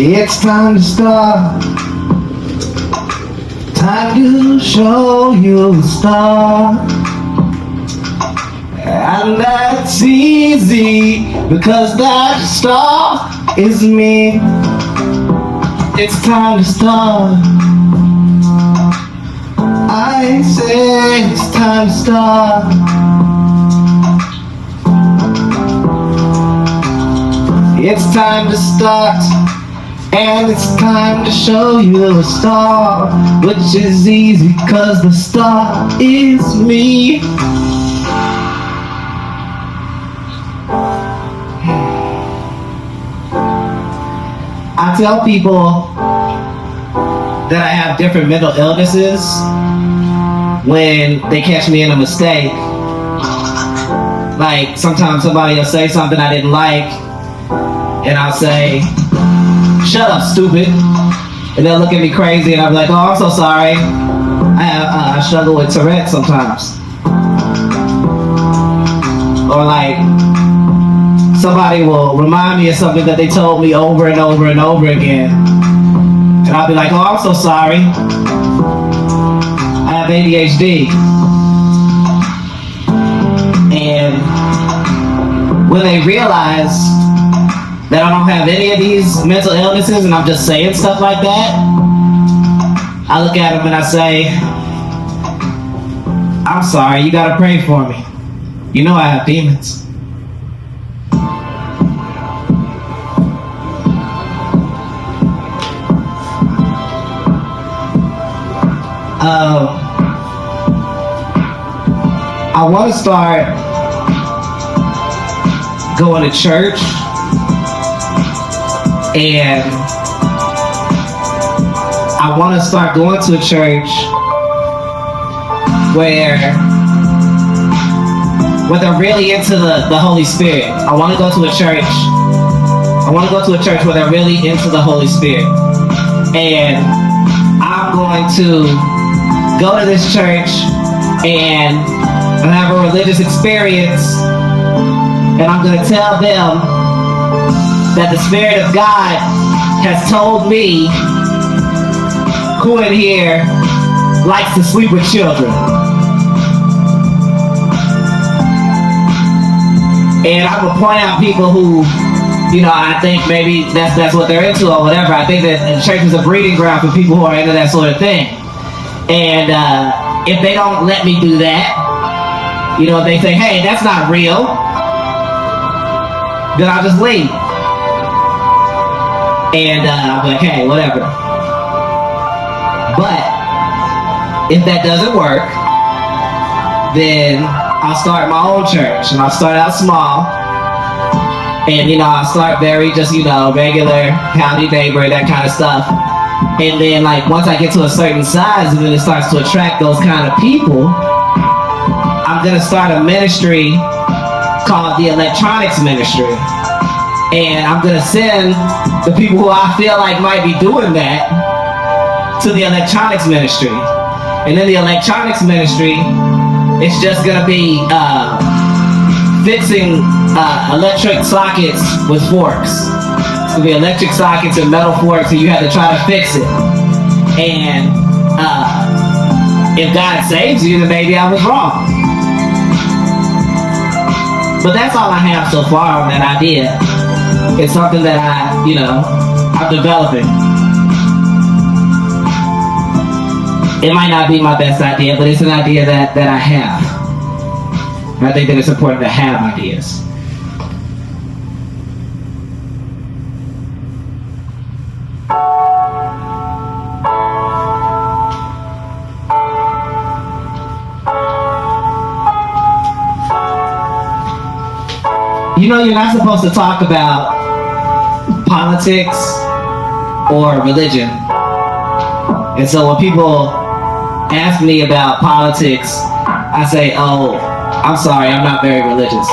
It's time to start. Time to show you the star. And that's easy because that star is me. It's time to start. I say it's time to start. It's time to start. And it's time to show you a star, which is easy cause the star is me. I tell people that I have different mental illnesses when they catch me in a mistake. Like sometimes somebody will say something I didn't like, and I'll say, "Shut up, stupid," and they'll look at me crazy, and I'll be like, "Oh, I'm so sorry. I struggle with Tourette sometimes." Or like, somebody will remind me of something that they told me over and over and over again, and I'll be like, "Oh, I'm so sorry. I have ADHD." And when they realize that I don't have any of these mental illnesses and I'm just saying stuff like that, I look at them and I say, "I'm sorry, you gotta pray for me. You know I have demons." I want to start going to church, and I want to start going to a church where they're really into the Holy Spirit. I want to go to a church. I want to go to a church where they're really into the Holy Spirit. And I'm going to go to this church and have a religious experience, and I'm going to tell them that the Spirit of God has told me who in here likes to sleep with children. And I'm going to point out people who, you know, I think maybe that's what they're into or whatever. I think that the church is a breeding ground for people who are into that sort of thing. And if they don't let me do that, you know, if they say, "Hey, that's not real," then I'll just leave. And I'll be like, "Hey, whatever." But if that doesn't work, then I'll start my own church, and I'll start out small. And, you know, I'll start very just, you know, regular, howdy neighbor, that kind of stuff. And then, like, once I get to a certain size and then it starts to attract those kind of people, I'm going to start a ministry called the Electronics Ministry. And I'm going to send the people who I feel like might be doing that to the Electronics Ministry. And then the Electronics Ministry, it's just going to be fixing electric sockets with forks. It's going to be electric sockets and metal forks, and you have to try to fix it. And if God saves you, then maybe I was wrong. But that's all I have so far on that idea. It's something that I'm developing. It might not be my best idea, but it's an idea that I have. And I think that it's important to have ideas. You know, you're not supposed to talk about politics or religion. And so when people ask me about politics, I say, "Oh, I'm sorry, I'm not very religious."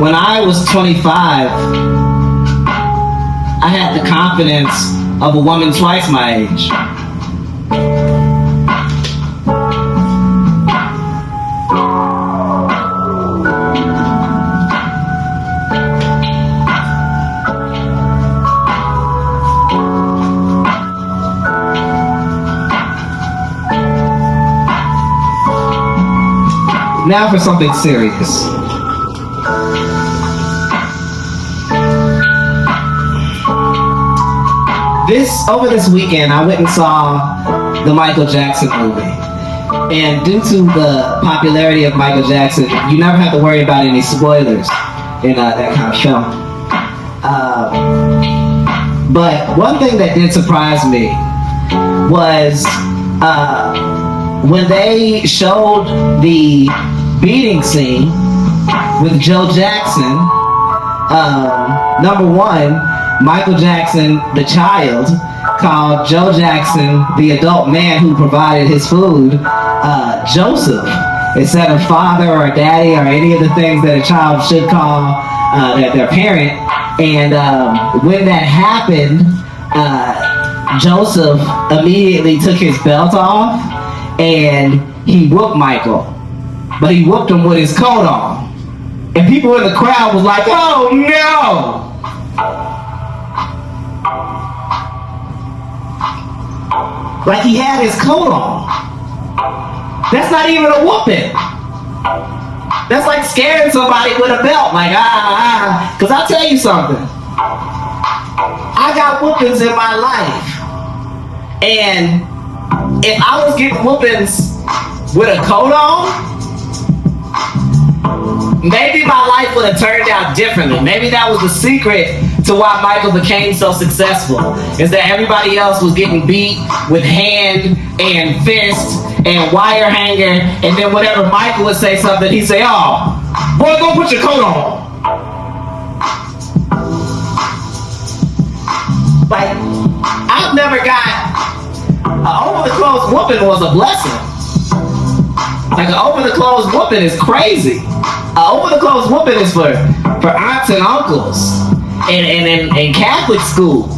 When I was 25, I had the confidence of a woman twice my age. Now for something serious. Over this weekend, I went and saw the Michael Jackson movie. And due to the popularity of Michael Jackson, you never have to worry about any spoilers in that kind of film. But one thing that did surprise me was when they showed the beating scene with Joe Jackson. Number one, Michael Jackson, the child, called Joe Jackson, the adult man who provided his food, Joseph, instead of father or daddy or any of the things that a child should call their parent. And when that happened, Joseph immediately took his belt off and he whooped Michael. But he whooped him with his coat on. And people in the crowd was like, oh no! Like he had his coat on. That's not even a whooping. That's like scaring somebody with a belt. Like, Because I'll tell you something. I got whoopings in my life. And if I was getting whoopings with a coat on, maybe my life would have turned out differently. Maybe that was the secret to why Michael became so successful, is that everybody else was getting beat with hand and fist and wire hanger, and then whenever Michael would say something, he'd say, oh, boy, go put your coat on. Like, I've never got an over-the-clothes whooping was a blessing. Like, an over-the-clothes whooping is crazy. An over-the-clothes whooping is for aunts and uncles and Catholic school.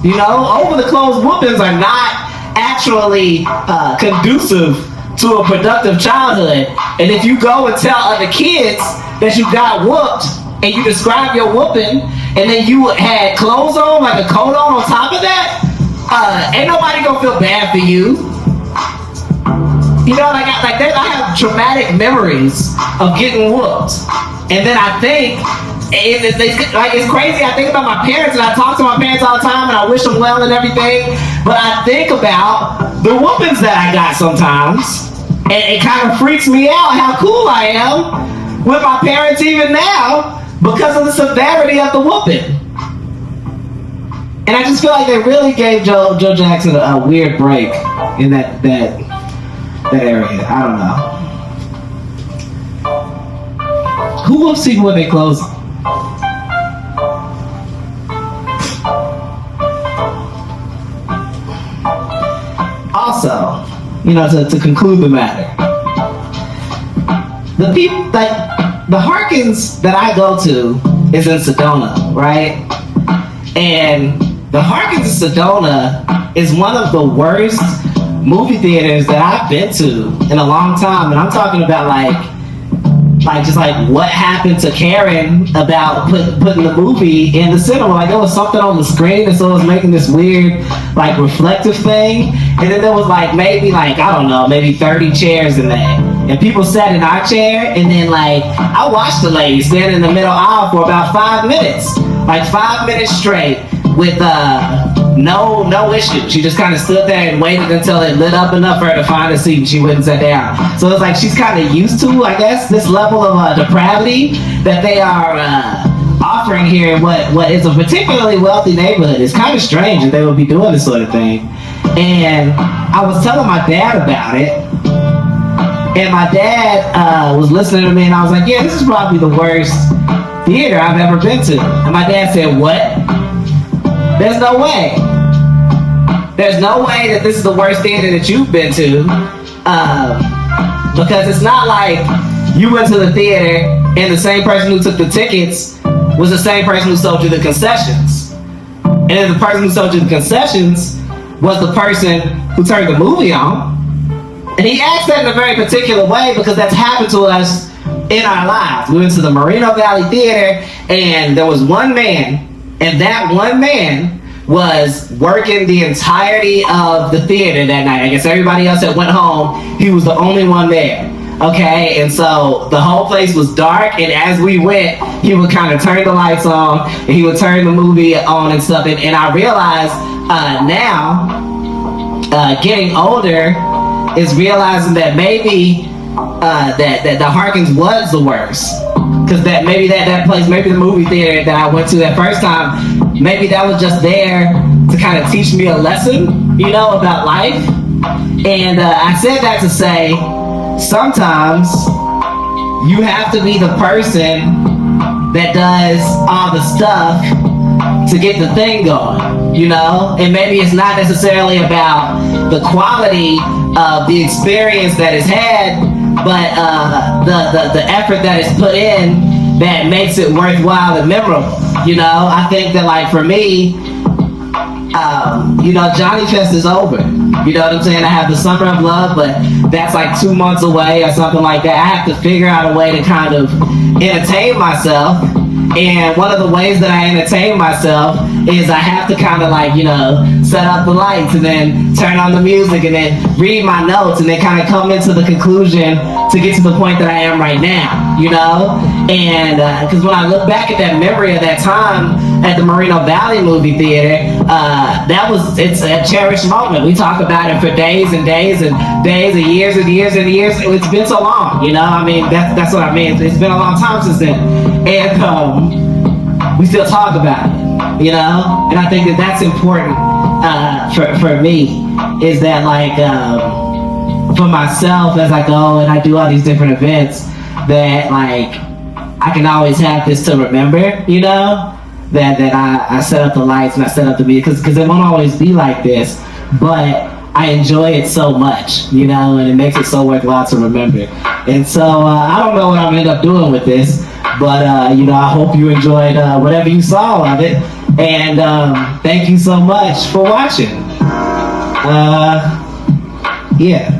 You know, over-the-clothes whoopings are not actually conducive to a productive childhood. And if you go and tell other kids that you got whooped and you describe your whooping and then you had clothes on, like a coat on top of that, ain't nobody gonna feel bad for you. You know, I have traumatic memories of getting whooped. And then I think, it's crazy, I think about my parents and I talk to my parents all the time and I wish them well and everything, but I think about the whoopings that I got sometimes, and it kind of freaks me out how cool I am with my parents even now because of the severity of the whooping. And I just feel like they really gave Joe Jackson a weird break in that area. I don't know. Who whoops people with their clothes on? Also, you know, to conclude the matter, the people, like, the Harkins that I go to is in Sedona, right? And the Harkins in Sedona is one of the worst movie theaters that I've been to in a long time. And I'm talking about just what happened to Karen about putting the movie in the cinema. Like, there was something on the screen and so it was making this weird like reflective thing, and then there was maybe 30 chairs in there, and people sat in our chair, and then I watched the lady stand in the middle aisle for about 5 minutes, like 5 minutes straight with no issue. She just kind of stood there and waited until it lit up enough for her to find a seat, and she went and sat down. So it's like she's kind of used to, I guess, this level of depravity that they are offering here in what is a particularly wealthy neighborhood. It's kind of strange that they would be doing this sort of thing. And I was telling my dad about it, and my dad was listening to me, and I was like, yeah, this is probably the worst theater I've ever been to. And my dad said, what? There's no way. There's no way that this is the worst theater that you've been to, because it's not like you went to the theater and the same person who took the tickets was the same person who sold you the concessions. And then the person who sold you the concessions was the person who turned the movie on. And he asked that in a very particular way because that's happened to us in our lives. We went to the Moreno Valley Theater, and there was one man, and that one man was working the entirety of the theater that night. I guess everybody else that went home, he was the only one there. Okay, and so the whole place was dark, and as we went, he would kind of turn the lights on, and he would turn the movie on and stuff. And I realized now, getting older, is realizing that maybe that the Harkins was the worst. Because that maybe that place, maybe the movie theater that I went to that first time, maybe that was just there to kind of teach me a lesson, you know, about life. And I said that to say, sometimes you have to be the person that does all the stuff to get the thing going, you know? And maybe it's not necessarily about the quality of the experience that is had, but the effort that is put in that makes it worthwhile and memorable, you know? I think that, like, for me, you know, JonnyFest is over. You know what I'm saying? I have the Summer of Love, but that's like 2 months away or something like that. I have to figure out a way to kind of entertain myself. And one of the ways that I entertain myself is I have to kind of, like, you know, set up the lights and then turn on the music and then read my notes and then kind of come into the conclusion to get to the point that I am right now, you know? And because when I look back at that memory of that time at the Moreno Valley movie theater, it's a cherished moment. We talk about it for days and days and days and years and years and years. It's been so long, you know? I mean, that's what I mean. It's been a long time since then. And we still talk about it, you know? And I think that that's important for me, is that, like, for myself, as I go and I do all these different events, that, like, I can always have this to remember, you know? That I set up the lights and I set up the music, because it won't always be like this, but I enjoy it so much, you know, and it makes it so worthwhile to remember. And so I don't know what I'm gonna end up doing with this, but you know, I hope you enjoyed whatever you saw of it, and thank you so much for watching. Yeah.